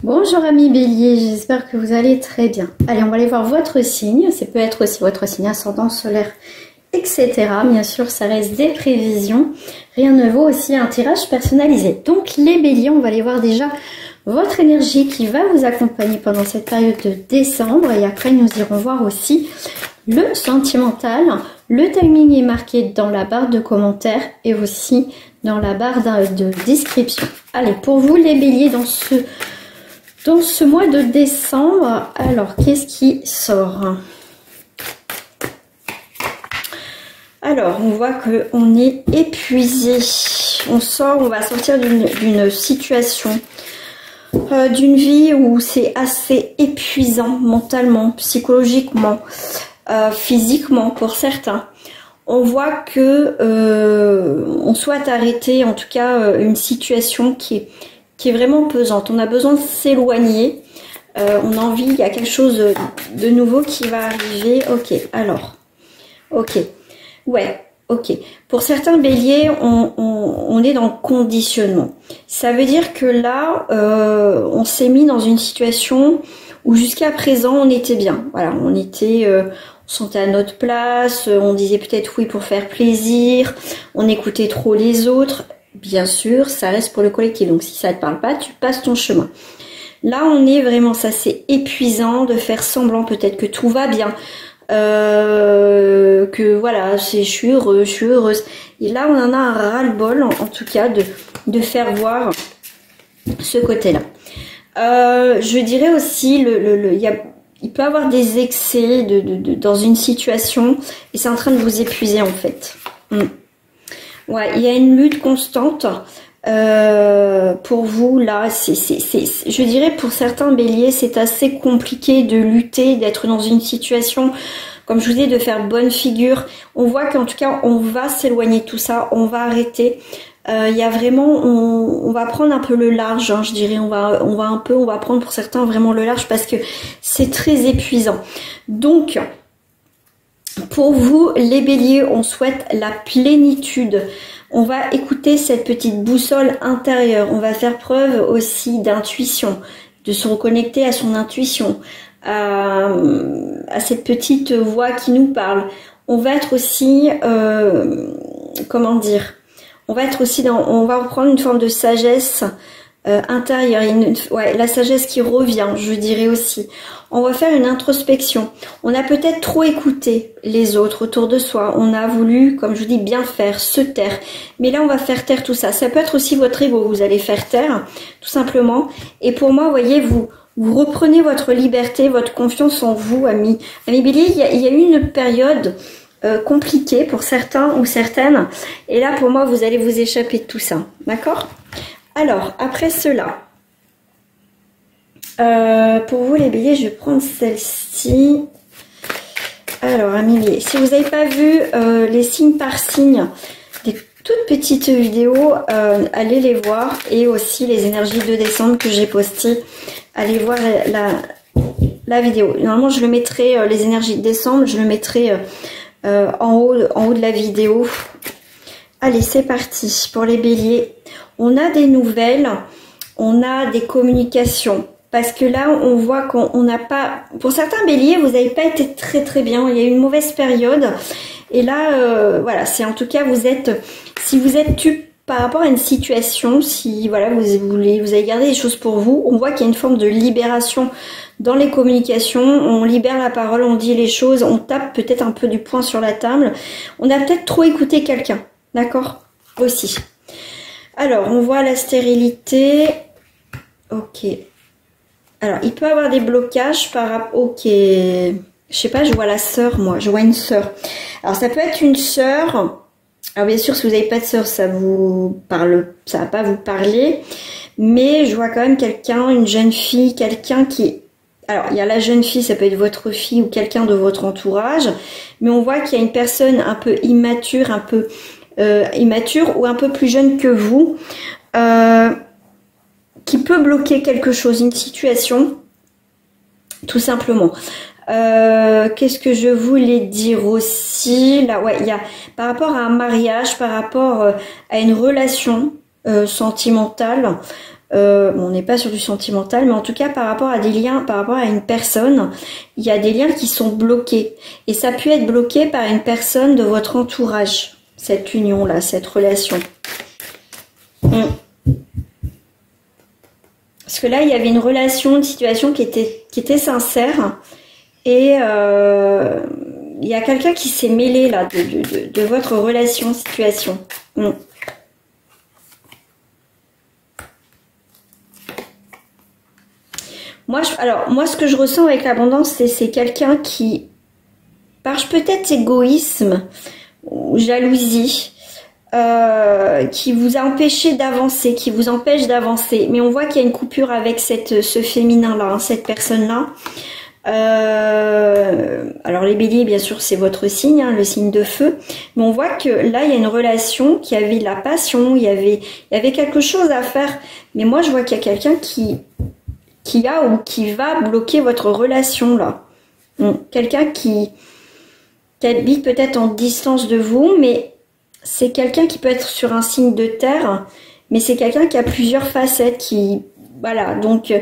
Bonjour amis bélier, j'espère que vous allez très bien. Allez, on va aller voir votre signe. Ça peut être aussi votre signe ascendant, solaire, etc. Bien sûr, ça reste des prévisions. Rien ne vaut aussi un tirage personnalisé. Donc les béliers, on va aller voir déjà votre énergie qui va vous accompagner pendant cette période de décembre. Et après, nous irons voir aussi le sentimental. Le timing est marqué dans la barre de commentaires et aussi dans la barre de description. Allez, pour vous les béliers, dans ce mois de décembre, alors qu'est-ce qui sort? Alors, on voit qu'on est épuisé. On va sortir d'une situation, d'une vie où c'est assez épuisant mentalement, psychologiquement, physiquement pour certains. On voit que on souhaite arrêter, en tout cas, une situation qui est vraiment pesante. On a besoin de s'éloigner. On a envie, il y a quelque chose de nouveau qui va arriver. Ok, alors. Ok. Ouais, ok. Pour certains béliers, on est dans le conditionnement. Ça veut dire que là, on s'est mis dans une situation où jusqu'à présent, on était bien. Voilà, on sentait à notre place, on disait peut-être oui pour faire plaisir, on écoutait trop les autres. Bien sûr, ça reste pour le collectif. Donc, si ça ne te parle pas, tu passes ton chemin. Là, on est vraiment, ça c'est épuisant de faire semblant peut-être que tout va bien. Que voilà, je suis heureuse. Et là, on en a un ras-le-bol, en tout cas, de faire voir ce côté-là. Je dirais aussi, il peut y avoir des excès dans une situation et c'est en train de vous épuiser en fait. Ouais, il y a une lutte constante pour vous là. Je dirais pour certains béliers, c'est assez compliqué de lutter, d'être dans une situation, comme je vous dis, de faire bonne figure. On voit qu'en tout cas, on va s'éloigner de tout ça, on va arrêter. Il y a vraiment, on va prendre un peu le large, hein, je dirais. On va prendre pour certains vraiment le large parce que c'est très épuisant. Donc, pour vous, les béliers, on souhaite la plénitude. On va écouter cette petite boussole intérieure. On va faire preuve aussi d'intuition, de se reconnecter à son intuition, à cette petite voix qui nous parle. On va être aussi, comment dire, on va reprendre une forme de sagesse intérieure, la sagesse qui revient, je dirais aussi. On va faire une introspection. On a peut-être trop écouté les autres autour de soi. On a voulu, comme je vous dis, bien faire, se taire. Mais là, on va faire taire tout ça. Ça peut être aussi votre ego. Vous allez faire taire, tout simplement. Et pour moi, vous voyez, vous reprenez votre liberté, votre confiance en vous, amis. Amis bélier, il y a eu une période compliquée pour certains ou certaines. Et là, pour moi, vous allez vous échapper de tout ça. D'accord ? Alors, après cela, pour vous les béliers, je vais prendre celle-ci. Alors, amis béliers, si vous n'avez pas vu les signes par signe, des toutes petites vidéos, allez les voir. Et aussi les énergies de décembre que j'ai postées, allez voir la vidéo. Normalement, je le mettrai, les énergies de décembre, je le mettrai en haut de la vidéo. Allez, c'est parti pour les béliers. On a des nouvelles, on a des communications. Parce que là, on voit qu'on n'a pas... Pour certains béliers, vous n'avez pas été très très bien. Il y a eu une mauvaise période. Et là, voilà, c'est en tout cas, si vous êtes tu par rapport à une situation, si voilà, vous avez gardé les choses pour vous, on voit qu'il y a une forme de libération dans les communications. On libère la parole, on dit les choses, on tape peut-être un peu du poing sur la table. On a peut-être trop écouté quelqu'un, d'accord? Aussi. Alors, on voit la stérilité. Ok. Alors, il peut y avoir des blocages par rapport... Ok. Je sais pas, je vois la sœur, moi. Je vois une sœur. Alors, ça peut être une sœur. Alors, bien sûr, si vous n'avez pas de sœur, ça va pas vous parler. Mais je vois quand même quelqu'un, une jeune fille, quelqu'un qui... Alors, il y a la jeune fille, ça peut être votre fille ou quelqu'un de votre entourage. Mais on voit qu'il y a une personne un peu immature, immature ou un peu plus jeune que vous, qui peut bloquer quelque chose, une situation, tout simplement. Qu'est-ce que je voulais dire aussi là? Ouais, il y a par rapport à un mariage, par rapport à une relation sentimentale, on n'est pas sur du sentimental, mais en tout cas par rapport à des liens, par rapport à une personne, il y a des liens qui sont bloqués. Et ça peut être bloqué par une personne de votre entourage, cette union-là, cette relation. Parce que là, il y avait une relation, une situation qui était sincère. Et il y a quelqu'un qui s'est mêlé là de votre relation, situation. Moi, ce que je ressens avec l'abondance, c'est quelqu'un qui, par peut-être égoïsme ou jalousie, qui vous a empêché d'avancer, qui vous empêche d'avancer. Mais on voit qu'il y a une coupure avec ce féminin-là, hein, cette personne-là. Alors les béliers, bien sûr, c'est votre signe, hein, le signe de feu. Mais on voit que là, il y a une relation, qui avait de la passion, il y avait quelque chose à faire. Mais moi, je vois qu'il y a quelqu'un qui a ou qui va bloquer votre relation là. Quelqu'un qui habite peut-être en distance de vous, mais c'est quelqu'un qui peut être sur un signe de terre, mais c'est quelqu'un qui a plusieurs facettes, voilà. Donc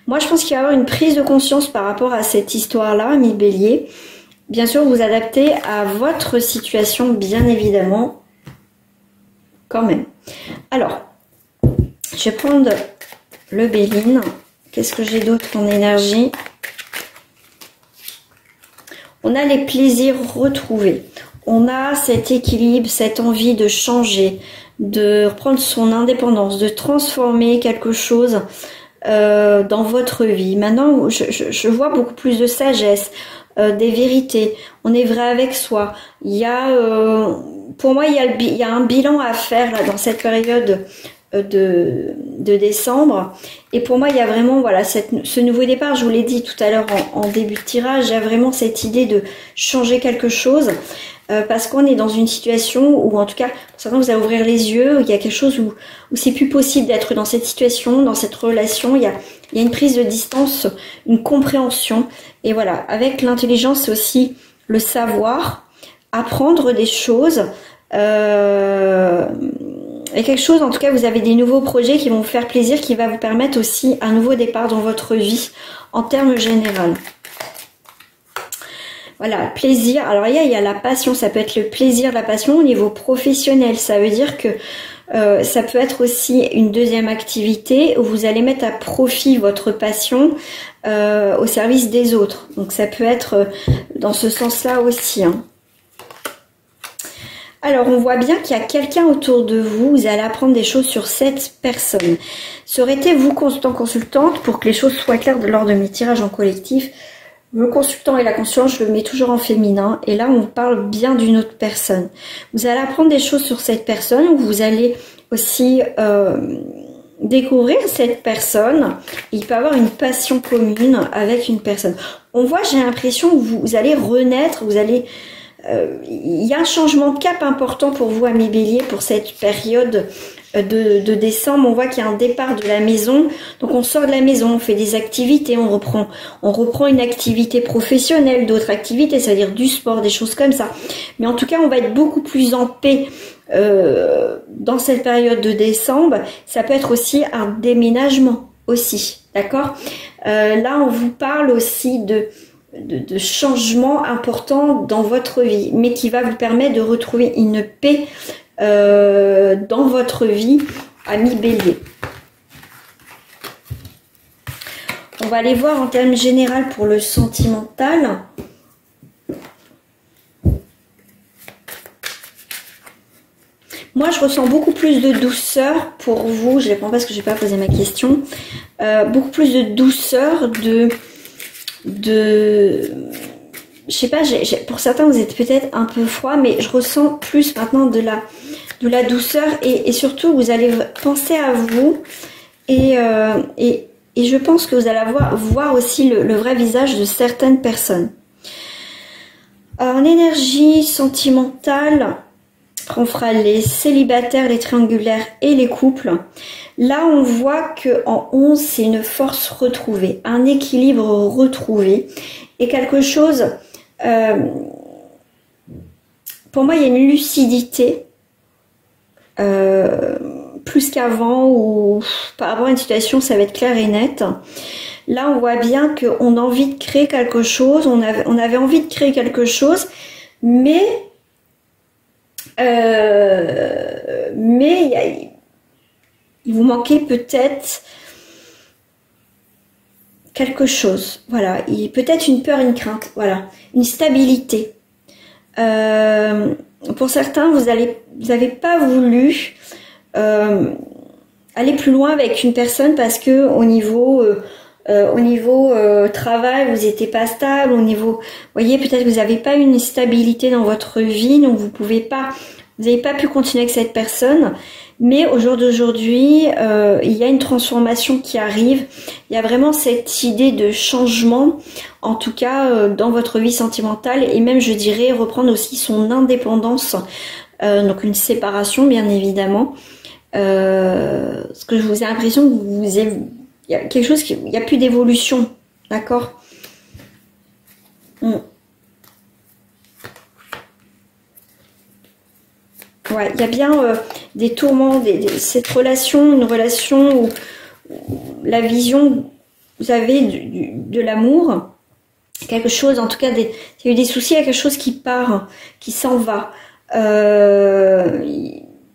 moi je pense qu'il va y avoir une prise de conscience par rapport à cette histoire-là, ami Bélier. Bien sûr, vous adaptez à votre situation, bien évidemment, quand même. Alors, je vais prendre le Béline. Qu'est-ce que j'ai d'autre en énergie? On a les plaisirs retrouvés. On a cet équilibre, cette envie de changer, de reprendre son indépendance, de transformer quelque chose dans votre vie. Maintenant, je vois beaucoup plus de sagesse, des vérités. On est vrai avec soi. Il y a, pour moi, il y a un bilan à faire là dans cette période de décembre. Et pour moi, il y a vraiment voilà ce nouveau départ. Je vous l'ai dit tout à l'heure en début de tirage. Il y a vraiment cette idée de changer quelque chose. Parce qu'on est dans une situation où, en tout cas, pour certains, vous allez ouvrir les yeux, il y a quelque chose où c'est plus possible d'être dans cette situation, dans cette relation, il y a une prise de distance, une compréhension. Et voilà, avec l'intelligence, c'est aussi le savoir, apprendre des choses. Et quelque chose, en tout cas, vous avez des nouveaux projets qui vont vous faire plaisir, qui va vous permettre aussi un nouveau départ dans votre vie, en termes généraux. Voilà, plaisir. Alors il y a la passion, ça peut être le plaisir, la passion au niveau professionnel. Ça veut dire que ça peut être aussi une deuxième activité où vous allez mettre à profit votre passion au service des autres. Donc ça peut être dans ce sens-là aussi. Hein. Alors on voit bien qu'il y a quelqu'un autour de vous, vous allez apprendre des choses sur cette personne. Ça aurait été vous, consultante, pour que les choses soient claires lors de mes tirages en collectif. Le consultant et la consultante, je le mets toujours en féminin. Et là, on parle bien d'une autre personne. Vous allez apprendre des choses sur cette personne. Où vous allez aussi découvrir cette personne. Il peut y avoir une passion commune avec une personne. On voit, j'ai l'impression que vous allez renaître. Vous allez... il y a un changement de cap important pour vous, amis Bélier, pour cette période de décembre. On voit qu'il y a un départ de la maison, donc on sort de la maison, on fait des activités, on reprend une activité professionnelle, d'autres activités, c'est-à-dire du sport, des choses comme ça. Mais en tout cas, on va être beaucoup plus en paix dans cette période de décembre. Ça peut être aussi un déménagement aussi, d'accord? Là, on vous parle aussi de changements importants dans votre vie, mais qui va vous permettre de retrouver une paix dans votre vie, ami Bélier. On va aller voir en termes généraux pour le sentimental. Moi, je ressens beaucoup plus de douceur pour vous. Je ne réponds pas parce que je n'ai pas posé ma question. Beaucoup plus de douceur, je sais pas, pour certains vous êtes peut-être un peu froid, mais je ressens plus maintenant de la douceur et surtout vous allez penser à vous et je pense que vous allez voir aussi le vrai visage de certaines personnes. En énergie sentimentale, on fera les célibataires, les triangulaires et les couples. Là, on voit que en 11, c'est une force retrouvée, un équilibre retrouvé et quelque chose. Pour moi, il y a une lucidité plus qu'avant ou par rapport à une situation, ça va être clair et net. Là, on voit bien qu'on a envie de créer quelque chose, on avait envie de créer quelque chose, mais il vous manquait peut-être quelque chose, voilà, peut-être une peur, une crainte, voilà, une stabilité. Pour certains, vous n'avez pas voulu aller plus loin avec une personne parce que au niveau travail, vous n'étiez pas stable, au niveau, vous voyez, peut-être que vous n'avez pas une stabilité dans votre vie, donc vous n'avez pas pu continuer avec cette personne. Mais au jour d'aujourd'hui, il y a une transformation qui arrive. Il y a vraiment cette idée de changement, en tout cas dans votre vie sentimentale, et même, je dirais, reprendre aussi son indépendance. Donc une séparation, bien évidemment. Parce que je vous ai l'impression que il y a quelque chose il n'y a plus d'évolution, d'accord? Ouais, il y a bien des tourments, cette relation, une relation où la vision, vous avez de l'amour, quelque chose, en tout cas, il y a eu des soucis, il y a quelque chose qui part, qui s'en va.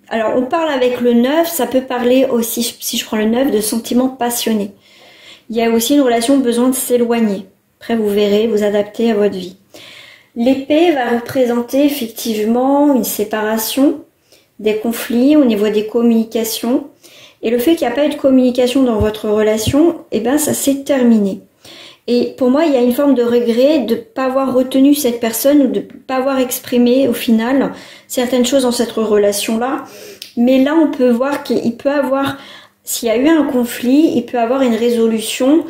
Alors, on parle avec le 9, ça peut parler aussi, si je prends le 9, de sentiments passionnés. Il y a aussi une relation besoin de s'éloigner. Après, vous verrez, vous adapter à votre vie. L'épée va représenter effectivement une séparation, des conflits au niveau des communications. Et le fait qu'il n'y a pas eu de communication dans votre relation, eh ben, ça s'est terminé. Et pour moi, il y a une forme de regret de ne pas avoir retenu cette personne ou de ne pas avoir exprimé au final certaines choses dans cette relation-là. Mais là, on peut voir qu'il peut avoir, s'il y a eu un conflit, il peut avoir une résolution,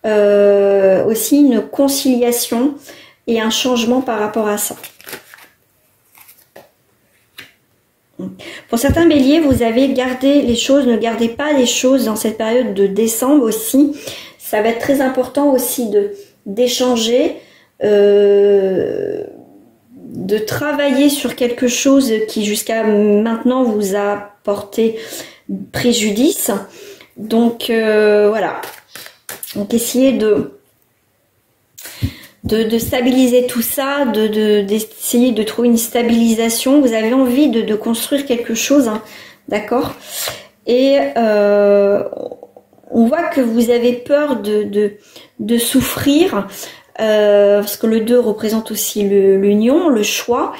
aussi une conciliation et un changement par rapport à ça. Pour certains béliers, vous avez gardé les choses, ne gardez pas les choses dans cette période de décembre aussi. Ça va être très important aussi d'échanger, de travailler sur quelque chose qui jusqu'à maintenant vous a porté préjudice. Donc voilà. Donc essayez de stabiliser tout ça, d'essayer de trouver une stabilisation. Vous avez envie de construire quelque chose, hein, d'accord? Et on voit que vous avez peur de souffrir, parce que le 2 représente aussi l'union, le choix,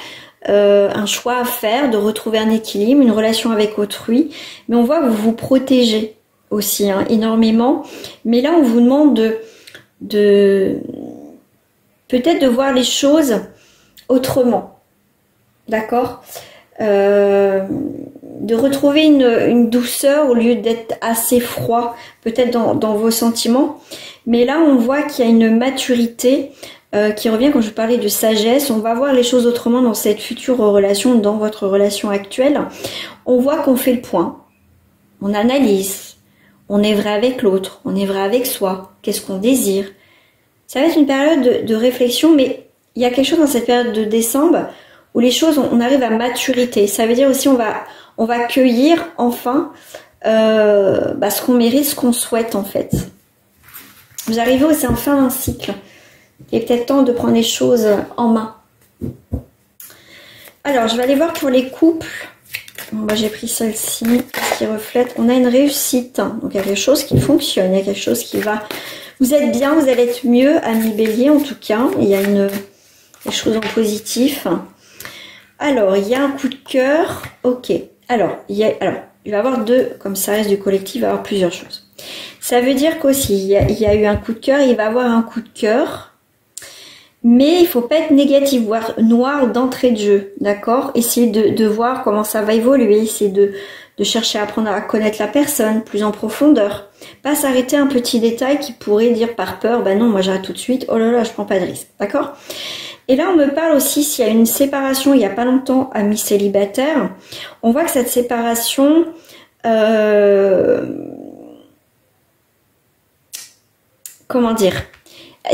un choix à faire, de retrouver un équilibre, une relation avec autrui. Mais on voit que vous vous protégez aussi, hein, énormément. Mais là, on vous demande peut-être de voir les choses autrement, d'accord, de retrouver une douceur au lieu d'être assez froid, peut-être dans vos sentiments. Mais là, on voit qu'il y a une maturité qui revient quand je parlais de sagesse. On va voir les choses autrement dans cette future relation, dans votre relation actuelle. On voit qu'on fait le point, on analyse, on est vrai avec l'autre, on est vrai avec soi, qu'est-ce qu'on désire. Ça va être une période de réflexion, mais il y a quelque chose dans cette période de décembre où les choses, on arrive à maturité. Ça veut dire aussi on va cueillir enfin ce qu'on mérite, ce qu'on souhaite en fait. Vous arrivez aussi en fin d'un cycle. Il est peut-être temps de prendre les choses en main. Alors, je vais aller voir pour les couples. Bon, j'ai pris celle-ci qui reflète. On a une réussite. Donc, il y a quelque chose qui fonctionne. Il y a quelque chose qui va... Vous êtes bien, vous allez être mieux, ami bélier en tout cas. Il y a des choses en positif. Alors, il y a un coup de cœur. Ok. Alors, il va y avoir deux, comme ça reste du collectif, il va y avoir plusieurs choses. Ça veut dire qu'aussi, il y a eu un coup de cœur, il va y avoir un coup de cœur. Mais il ne faut pas être négatif, voire noir d'entrée de jeu. D'accord? Essayez de voir comment ça va évoluer. Essayez de chercher à apprendre à connaître la personne plus en profondeur. Pas s'arrêter à un petit détail qui pourrait dire par peur, bah non, moi j'arrête tout de suite, oh là là, je prends pas de risque, d'accord? Et là, on me parle aussi, s'il y a une séparation il n'y a pas longtemps, amis célibataires, on voit que cette séparation, comment dire,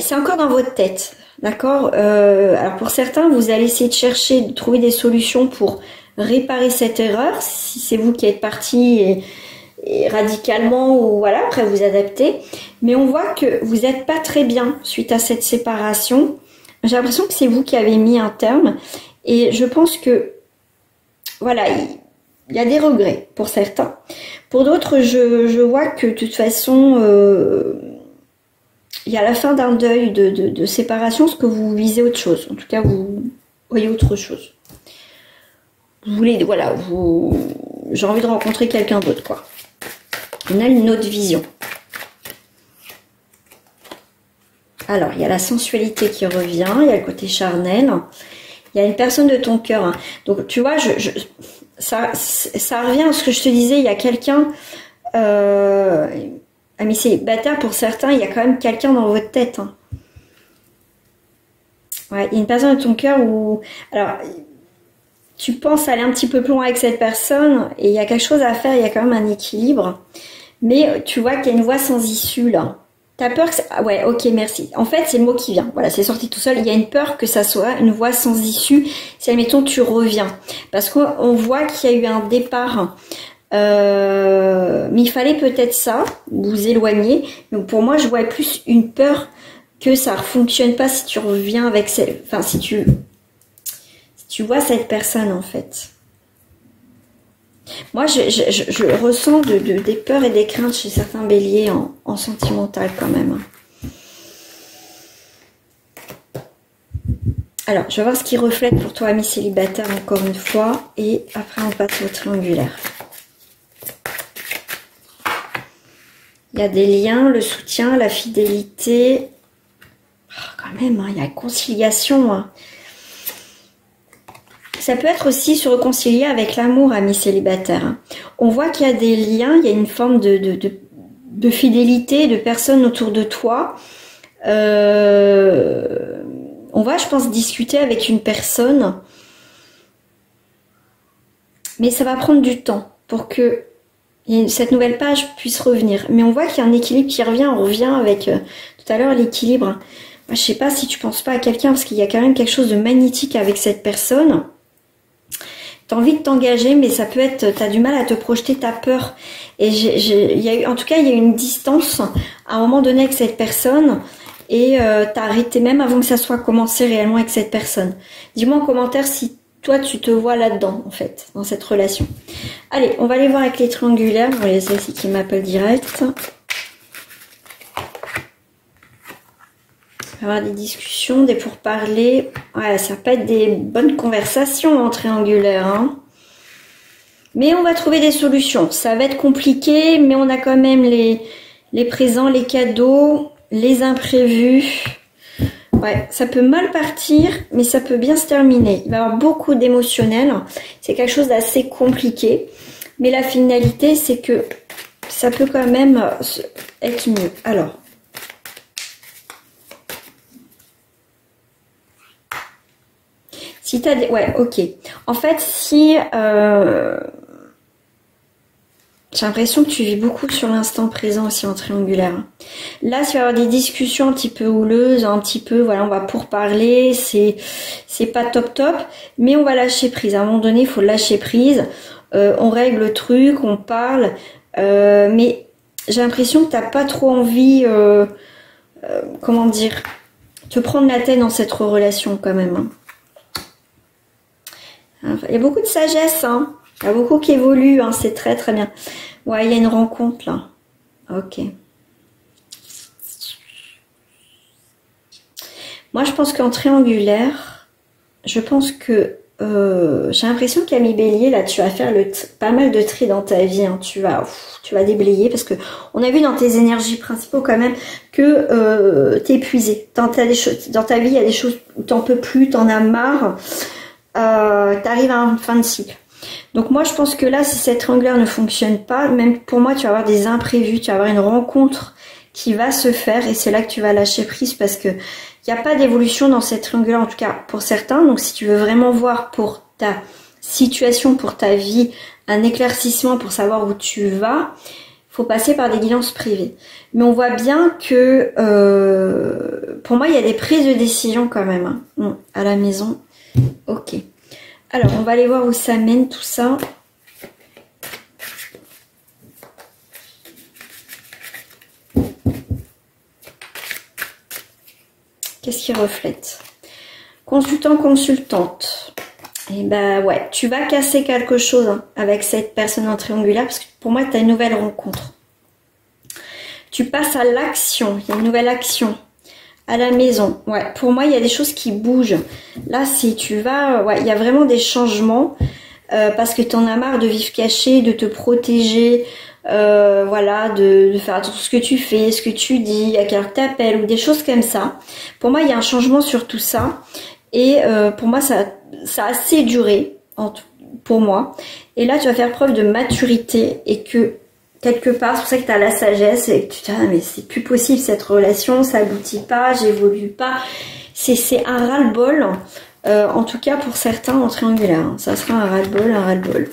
c'est encore dans votre tête. D'accord. Alors pour certains, vous allez essayer de chercher, de trouver des solutions pour réparer cette erreur. Si c'est vous qui êtes parti et radicalement ou voilà, après vous adaptez. Mais on voit que vous n'êtes pas très bien suite à cette séparation. J'ai l'impression que c'est vous qui avez mis un terme. Et je pense que, voilà, il y a des regrets pour certains. Pour d'autres, je vois que de toute façon, il y a la fin d'un deuil de séparation, ce que vous visez autre chose. En tout cas, vous voyez autre chose. Vous voulez, voilà, j'ai envie de rencontrer quelqu'un d'autre, quoi. On a une autre vision. Alors, il y a la sensualité qui revient, il y a le côté charnel, il y a une personne de ton cœur. Hein. Donc, tu vois, ça revient à ce que je te disais, il y a quelqu'un, amis célibataires, pour certains, il y a quand même quelqu'un dans votre tête. Hein. Ouais, il y a une personne de ton cœur où, alors, tu penses aller un petit peu plus loin avec cette personne et il y a quelque chose à faire, il y a quand même un équilibre. Mais tu vois qu'il y a une voie sans issue, là. T'as peur que ça... Ah ouais, ok, merci. En fait, c'est le mot qui vient. Voilà, c'est sorti tout seul. Il y a une peur que ça soit une voie sans issue si, admettons, tu reviens. Parce qu'on voit qu'il y a eu un départ. Mais il fallait peut-être ça, vous éloigner. Donc pour moi, je vois plus une peur que ça ne fonctionne pas si tu reviens avec... Enfin, si tu vois cette personne, en fait. Moi, je ressens des peurs et des craintes chez certains béliers en sentimental quand même. Alors, je vais voir ce qui reflète pour toi, ami célibataire, encore une fois. Et après, on passe au triangulaire. Il y a des liens, le soutien, la fidélité. Oh, quand même, hein, il y a conciliation. Hein. Ça peut être aussi se réconcilier avec l'amour, amis célibataires. On voit qu'il y a des liens, il y a une forme de fidélité, de personnes autour de toi. On va, je pense, discuter avec une personne. Mais ça va prendre du temps pour que cette nouvelle page puisse revenir. Mais on voit qu'il y a un équilibre qui revient. On revient avec, tout à l'heure, l'équilibre. Moi, je sais pas si tu penses pas à quelqu'un, parce qu'il y a quand même quelque chose de magnétique avec cette personne. T'as envie de t'engager, mais ça peut être, t'as du mal à te projeter, t'as peur. Et en tout cas, il y a une distance à un moment donné avec cette personne, et t'as arrêté même avant que ça soit commencé réellement avec cette personne. Dis-moi en commentaire si toi tu te vois là-dedans, en fait, dans cette relation. Allez, on va aller voir avec les triangulaires. On va les laisser qui m'appellent direct. Avoir des discussions, des pourparlers. Ouais, ça peut être des bonnes conversations en triangulaire. Hein. Mais on va trouver des solutions. Ça va être compliqué, mais on a quand même les présents, les cadeaux, les imprévus. Ouais, ça peut mal partir, mais ça peut bien se terminer. Il va y avoir beaucoup d'émotionnel. C'est quelque chose d'assez compliqué. Mais la finalité, c'est que ça peut quand même être mieux. Alors... Si t'as des... Ouais, ok. En fait, si... J'ai l'impression que tu vis beaucoup sur l'instant présent aussi en triangulaire. Là, tu vas avoir des discussions un petit peu houleuses, un petit peu... Voilà, on va pourparler, c'est pas top, mais on va lâcher prise. À un moment donné, il faut lâcher prise. On règle le truc, on parle. Mais j'ai l'impression que t'as pas trop envie... comment dire, te prendre la tête dans cette relation quand même. Hein. Il y a beaucoup de sagesse, hein. Il y a beaucoup qui évolue, hein. C'est très très bien. Ouais, il y a une rencontre là. Ok. Moi, je pense qu'en triangulaire, je pense que j'ai l'impression qu'ami Bélier, là, tu vas faire pas mal de tri dans ta vie. Hein. Tu vas déblayer parce que on a vu dans tes énergies principaux quand même que t'es épuisé. Dans ta vie, il y a des choses où t'en peux plus, t'en as marre. T'arrives à une fin de cycle. Donc moi je pense que là si cette triangulaire ne fonctionne pas, même pour moi tu vas avoir des imprévus, tu vas avoir une rencontre qui va se faire et c'est là que tu vas lâcher prise parce que il n'y a pas d'évolution dans cette triangulaire en tout cas pour certains. Donc si tu veux vraiment voir pour ta situation, pour ta vie, un éclaircissement pour savoir où tu vas, faut passer par des guidances privées. Mais on voit bien que, pour moi, il y a des prises de décision quand même, hein, à la maison. Ok. Alors, on va aller voir où ça mène tout ça. Qu'est-ce qui reflète? Consultant, consultante. Et ben ouais, tu vas casser quelque chose hein, avec cette personne en triangulaire parce que pour moi, tu as une nouvelle rencontre. Tu passes à l'action, il y a une nouvelle action. À la maison, ouais, pour moi, il y a des choses qui bougent. Là, si tu vas, ouais, il y a vraiment des changements parce que tu en as marre de vivre caché, de te protéger, voilà, de faire tout ce que tu fais, ce que tu dis, à quelle heure t'appelles ou des choses comme ça. Pour moi, il y a un changement sur tout ça et pour moi, ça a assez duré pour moi. Et là, tu vas faire preuve de maturité et que quelque part, c'est pour ça que tu as la sagesse et que tu te dis, ah, mais c'est plus possible cette relation, ça aboutit pas, j'évolue pas. C'est un ras-le-bol, en tout cas pour certains en triangulaire. Hein. Ça sera un ras-le-bol, un ras-le-bol.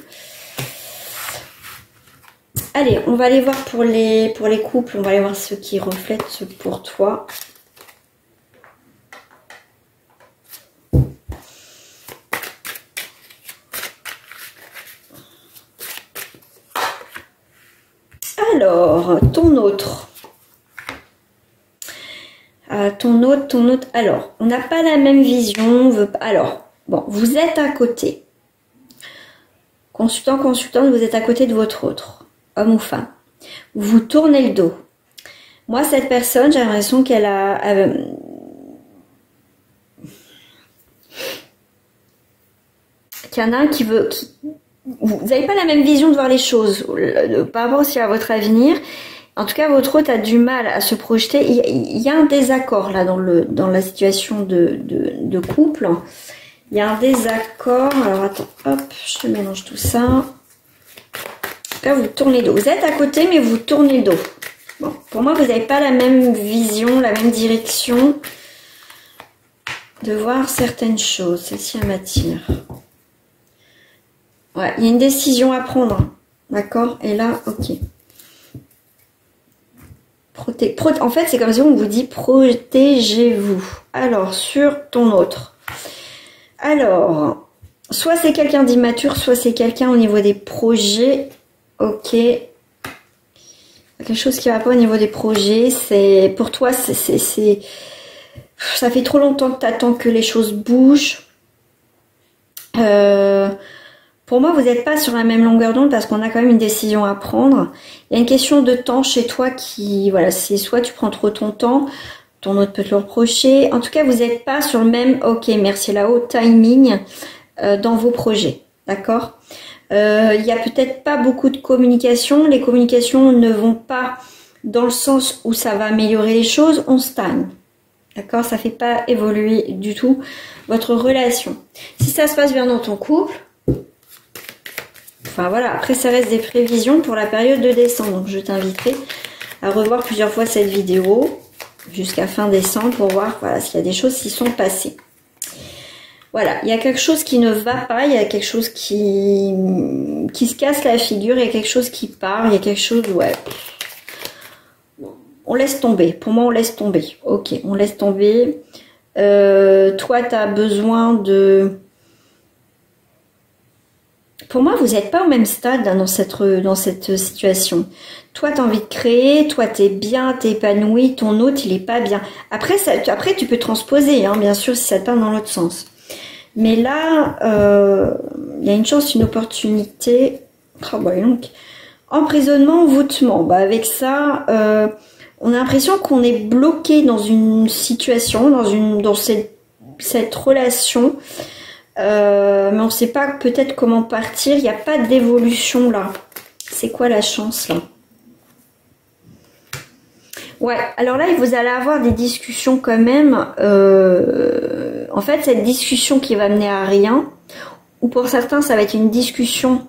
Allez, on va aller voir pour les couples, on va aller voir ce qui reflète pour toi. Alors, ton autre. Ton autre. Alors, on n'a pas la même vision. Alors, bon, vous êtes à côté. Consultant, consultante, vous êtes à côté de votre autre, homme ou femme. Vous tournez le dos. Moi, cette personne, j'ai l'impression qu'elle a... qu'il y en a un qui veut... Vous n'avez pas la même vision de voir les choses par rapport aussi à votre avenir. En tout cas, votre hôte a du mal à se projeter. Il y a un désaccord là dans la situation de couple. Il y a un désaccord. Alors attends, hop, je te mélange tout ça. Là, vous tournez le dos. Vous êtes à côté, mais vous tournez le dos. Bon, pour moi, vous n'avez pas la même vision, la même direction de voir certaines choses. Celle-ci, elle m'attire. Ouais, il y a une décision à prendre, d'accord? Et là, ok. En fait, c'est comme si on vous dit protégez-vous. Alors, sur ton autre. Alors, soit c'est quelqu'un d'immature, soit c'est quelqu'un au niveau des projets. Ok. Quelque chose qui va pas au niveau des projets. C'est pour toi, ça fait trop longtemps que tu attends que les choses bougent. Pour moi, vous n'êtes pas sur la même longueur d'onde parce qu'on a quand même une décision à prendre. Il y a une question de temps chez toi qui, voilà, c'est soit tu prends trop ton temps, ton autre peut te le reprocher. En tout cas, vous n'êtes pas sur le même, ok, merci là-haut, timing dans vos projets, d'accord? Il y a peut-être pas beaucoup de communication. Les communications ne vont pas dans le sens où ça va améliorer les choses, on stagne. D'accord? Ça fait pas évoluer du tout votre relation. Si ça se passe bien dans ton couple, enfin voilà, après ça reste des prévisions pour la période de décembre. Donc je t'inviterai à revoir plusieurs fois cette vidéo jusqu'à fin décembre pour voir voilà, s'il y a des choses qui sont passées. Voilà, il y a quelque chose qui ne va pas, il y a quelque chose qui se casse la figure, il y a quelque chose qui part, il y a quelque chose, ouais. On laisse tomber, pour moi on laisse tomber. Ok, on laisse tomber. Toi tu as besoin de... Pour moi, vous n'êtes pas au même stade hein, dans cette situation. Toi, tu as envie de créer, toi, tu es bien, tu es épanoui, ton autre, il est pas bien. Après, tu peux transposer, hein, bien sûr, si ça te parle dans l'autre sens. Mais là, il y a une chance, une opportunité. Oh, bah, donc, emprisonnement, voûtement. Bah, avec ça, on a l'impression qu'on est bloqué dans une situation, dans cette relation. Mais on ne sait pas peut-être comment partir. Il n'y a pas d'évolution là. C'est quoi la chance là? Ouais, alors là, vous allez avoir des discussions quand même. En fait, cette discussion qui va mener à rien, ou pour certains, ça va être une discussion,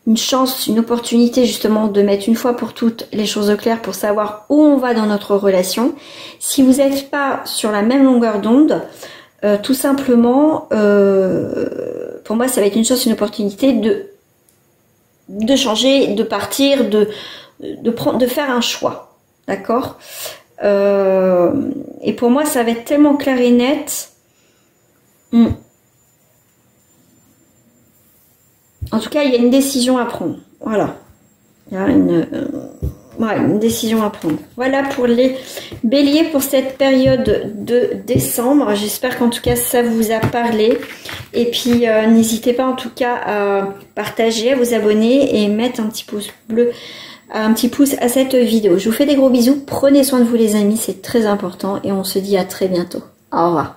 une chance, une opportunité justement de mettre une fois pour toutes les choses au clair pour savoir où on va dans notre relation. Si vous n'êtes pas sur la même longueur d'onde, tout simplement, pour moi, ça va être une chance, une opportunité de changer, de partir, de faire un choix, d'accord. Et pour moi, ça va être tellement clair et net. En tout cas, il y a une décision à prendre. Voilà. Il y a une décision à prendre. Voilà pour les béliers pour cette période de décembre. J'espère qu'en tout cas, ça vous a parlé. Et puis, n'hésitez pas en tout cas à partager, à vous abonner et mettre un petit pouce bleu, un petit pouce à cette vidéo. Je vous fais des gros bisous. Prenez soin de vous les amis, c'est très important. Et on se dit à très bientôt. Au revoir.